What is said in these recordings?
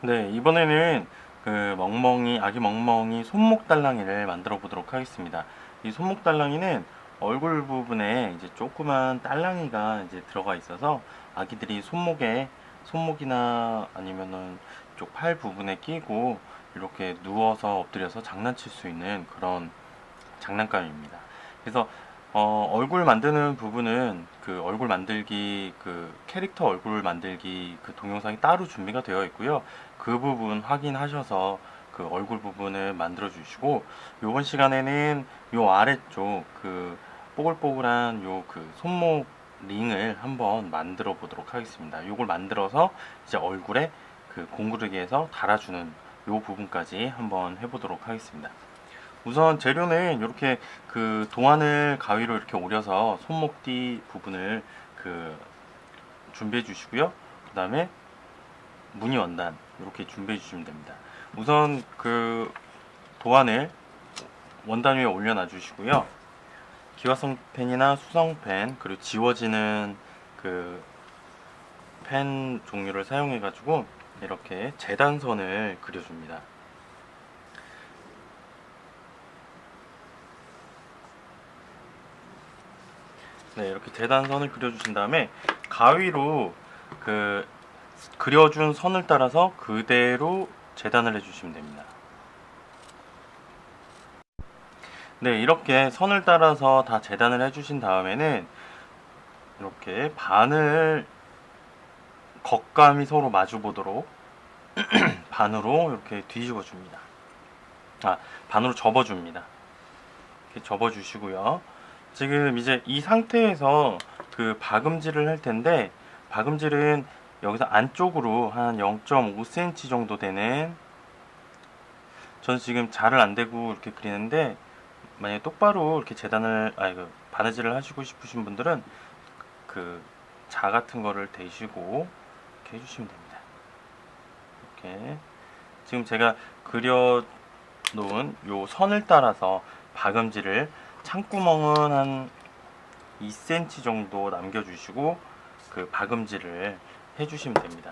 네, 이번에는 그 아기 멍멍이 손목 달랑이를 만들어 보도록 하겠습니다. 이 손목 달랑이는 얼굴 부분에 이제 조그만 달랑이가 이제 들어가 있어서 아기들이 손목이나 아니면은 쪽 팔 부분에 끼고 이렇게 누워서 엎드려서 장난칠 수 있는 그런 장난감입니다. 그래서 얼굴 만드는 부분은 그 얼굴 만들기 그 캐릭터 얼굴 만들기 그 동영상이 따로 준비가 되어 있고요. 그 부분 확인하셔서 그 얼굴 부분을 만들어 주시고, 요번 시간에는 요 아래쪽 그 뽀글뽀글한 요 그 손목 링을 한번 만들어 보도록 하겠습니다. 요걸 만들어서 이제 얼굴에 그 공구르기에서 달아주는 요 부분까지 한번 해보도록 하겠습니다. 우선 재료는 이렇게 그 도안을 가위로 이렇게 오려서 손목뒤 부분을 그 준비해 주시고요. 그 다음에 무늬 원단 이렇게 준비해 주시면 됩니다. 우선 그 도안을 원단 위에 올려놔 주시고요. 기화성 펜이나 수성 펜, 그리고 지워지는 그 펜 종류를 사용해 가지고 이렇게 재단선을 그려줍니다. 네, 이렇게 재단선을 그려주신 다음에 가위로 그 그려준 선을 따라서 그대로 재단을 해주시면 됩니다. 네, 이렇게 선을 따라서 다 재단을 해주신 다음에는 이렇게 반을 겉감이 서로 마주 보도록 반으로 이렇게 뒤집어 줍니다. 반으로 접어 줍니다. 이렇게 접어 주시고요. 지금 이제 이 상태에서 그 박음질을 할 텐데, 박음질은 여기서 안쪽으로 한 0.5cm 정도 되는, 저는 지금 잘을 안 대고 이렇게 그리는데, 만약에 똑바로 이렇게 바느질을 하시고 싶으신 분들은 그 자 같은 거를 대시고 이렇게 해주시면 됩니다. 이렇게 지금 제가 그려 놓은 요 선을 따라서 박음질을, 창구멍은 한 2cm 정도 남겨주시고 그 박음질을 해주시면 됩니다.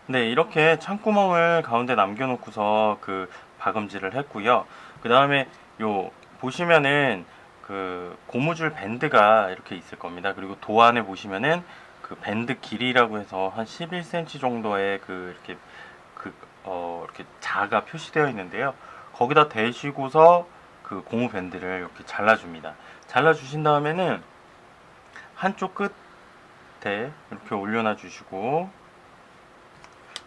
네, 이렇게 창구멍을 가운데 남겨놓고서 그 박음질을 했고요. 그 다음에 요 보시면은 그 고무줄 밴드가 이렇게 있을 겁니다. 그리고 도안에 보시면은 그 밴드 길이라고 해서 한 11cm 정도의 이렇게 자가 표시되어 있는데요. 거기다 대시고서 그 고무 밴드를 이렇게 잘라줍니다. 잘라주신 다음에는 한쪽 끝에 이렇게 올려놔 주시고,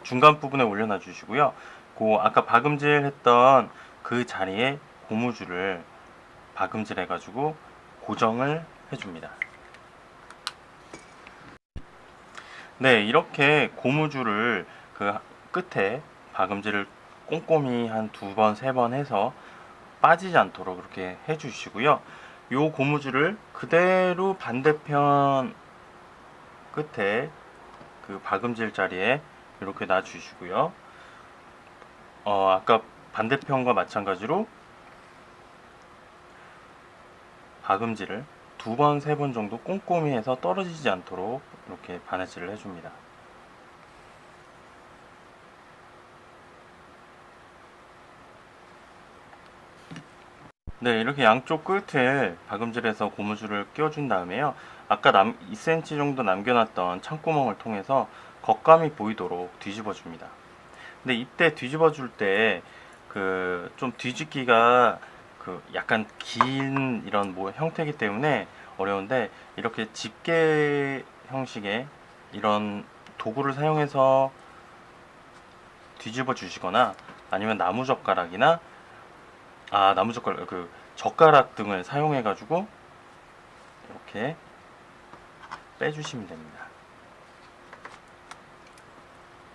중간 부분에 올려놔 주시고요. 그 아까 박음질 했던 그 자리에 고무줄을 박음질 해가지고 고정을 해줍니다. 네, 이렇게 고무줄을 그 끝에 박음질을 꼼꼼히 한 2번, 3번 해서 빠지지 않도록 그렇게 해주시고요. 요 고무줄을 그대로 반대편 끝에 그 박음질 자리에 이렇게 놔주시고요. 아까 반대편과 마찬가지로 박음질을 2번, 3번 정도 꼼꼼히 해서 떨어지지 않도록 이렇게 바느질을 해줍니다. 네, 이렇게 양쪽 끝에 박음질해서 고무줄을 끼워준 다음에요. 아까 2cm 정도 남겨놨던 창구멍을 통해서 겉감이 보이도록 뒤집어 줍니다. 근데 이때 뒤집어 줄 때 그 좀 뒤집기가 그 약간 긴 이런 형태이기 때문에 어려운데, 이렇게 집게 형식의 이런 도구를 사용해서 뒤집어 주시거나, 아니면 나무젓가락 그 젓가락 등을 사용해 가지고 이렇게 빼주시면 됩니다.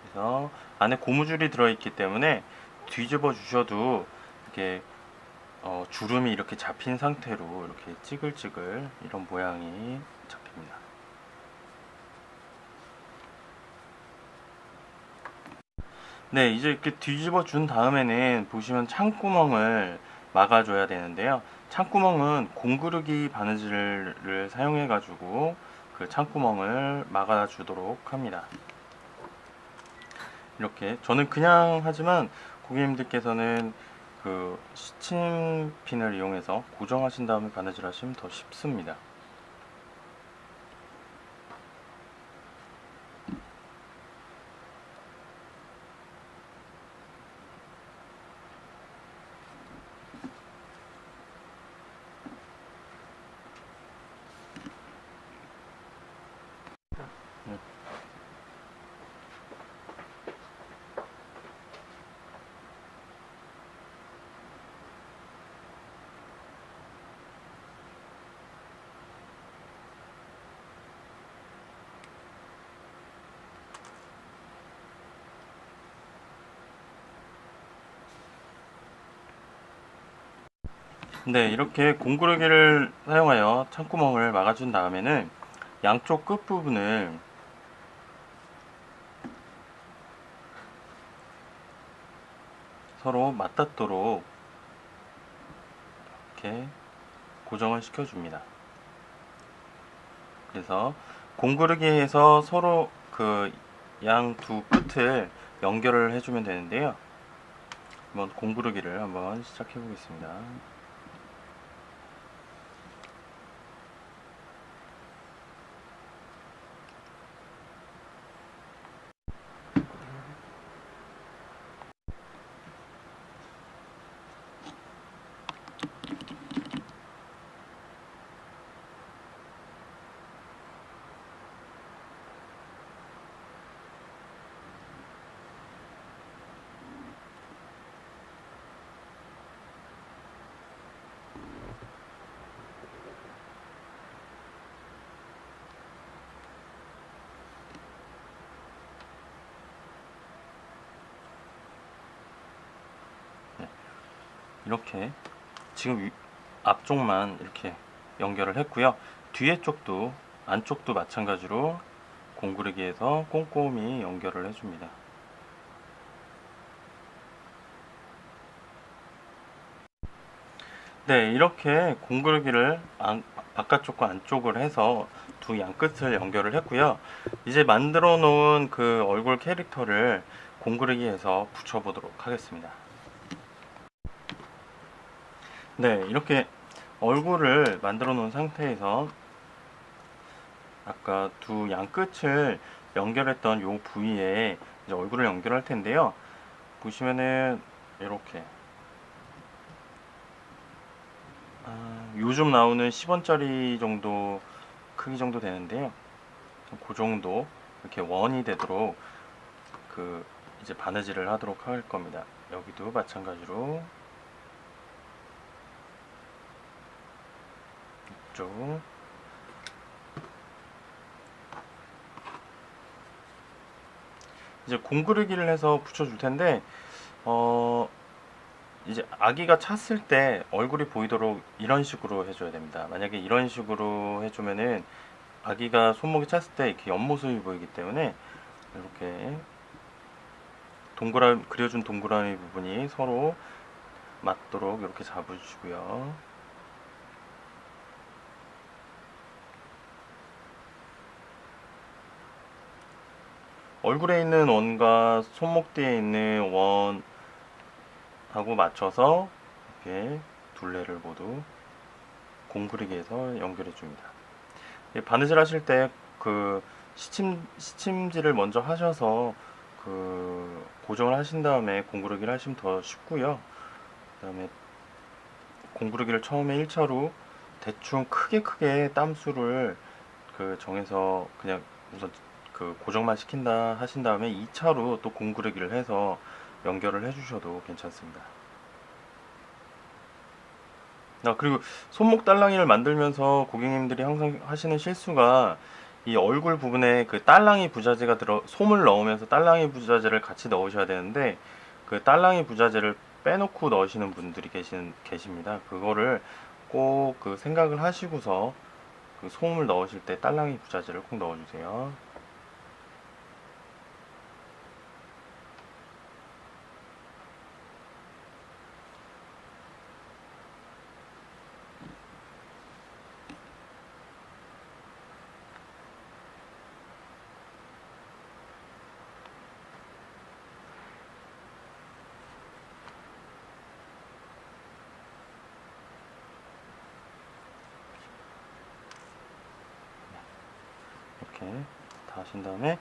그래서 안에 고무줄이 들어있기 때문에 뒤집어 주셔도 이렇게 주름이 이렇게 잡힌 상태로 이렇게 찌글찌글 이런 모양이 잡힙니다. 네, 이제 이렇게 뒤집어 준 다음에는 보시면 창구멍을 막아줘야 되는데요. 창구멍은 공구르기 바느질을 사용해 가지고 그 창구멍을 막아주도록 합니다. 이렇게 저는 그냥 하지만 고객님들께서는 그 시침핀을 이용해서 고정하신 다음에 바느질 하시면 더 쉽습니다. 네, 이렇게 공구르기를 사용하여 창구멍을 막아준 다음에는 양쪽 끝부분을 서로 맞닿도록 이렇게 고정을 시켜줍니다. 그래서 공구르기에서 서로 그 양 두 끝을 연결을 해주면 되는데요. 한번 공구르기를 한번 시작해 보겠습니다. 이렇게 지금 앞쪽만 이렇게 연결을 했고요. 뒤에 쪽도 안쪽도 마찬가지로 공구르기에서 꼼꼼히 연결을 해줍니다. 네, 이렇게 공구르기를 바깥쪽과 안쪽을 해서 두 양끝을 연결을 했고요. 이제 만들어 놓은 그 얼굴 캐릭터를 공구르기에서 붙여보도록 하겠습니다. 네, 이렇게 얼굴을 만들어 놓은 상태에서 아까 두 양끝을 연결했던 요 부위에 이제 얼굴을 연결할 텐데요. 보시면은 이렇게 요즘 나오는 10원짜리 정도 크기 정도 되는데요. 그 정도 이렇게 원이 되도록 그 이제 바느질을 하도록 할 겁니다. 여기도 마찬가지로 이쪽 이제 공구르기를 해서 붙여줄 텐데 이제 아기가 찼을 때 얼굴이 보이도록 이런 식으로 해줘야 됩니다. 만약에 이런 식으로 해주면은 아기가 손목이 찼을 때 이렇게 옆모습이 보이기 때문에 이렇게 그려준 동그라미 부분이 서로 맞도록 이렇게 잡아주시고요. 얼굴에 있는 원과 손목 뒤에 있는 원하고 맞춰서 이렇게 둘레를 모두 공구르기에서 연결해 줍니다. 바느질 하실 때 그 시침질을 먼저 하셔서 그 고정을 하신 다음에 공구르기를 하시면 더 쉽고요. 그 다음에 공구르기를 처음에 1차로 대충 크게 땀수를 그 정해서 그냥 우선 그 고정만 시킨다 하신 다음에 2차로 또 공구르기를 해서 연결을 해주셔도 괜찮습니다. 그리고 손목 딸랑이를 만들면서 고객님들이 항상 하시는 실수가 이 얼굴 부분에 그 딸랑이 부자재가 솜을 넣으면서 딸랑이 부자재를 같이 넣으셔야 되는데 그 딸랑이 부자재를 빼놓고 넣으시는 분들이 계십니다. 그거를 꼭 그 생각을 하시고서 그 솜을 넣으실 때 딸랑이 부자재를 꼭 넣어주세요. 이렇게 다 하신 다음에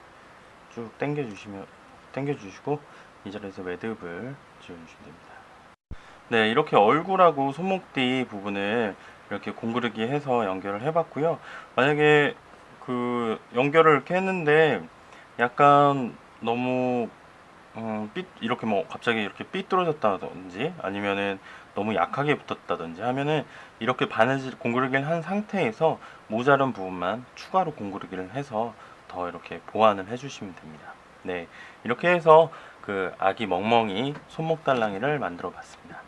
쭉 당겨주시고 이 자리에서 매듭을 지어주시면 됩니다. 네, 이렇게 얼굴하고 손목 뒤 부분을 이렇게 공구르기 해서 연결을 해봤고요. 만약에 그 연결을 이렇게 했는데 약간 너무 이렇게 뭐 갑자기 이렇게 삐뚤어졌다든지 아니면은 너무 약하게 붙었다든지 하면은 이렇게 바느질 공구르기를 한 상태에서 모자른 부분만 추가로 공구르기를 해서 더 이렇게 보완을 해주시면 됩니다. 네, 이렇게 해서 그 아기 멍멍이 손목 달랑이를 만들어 봤습니다.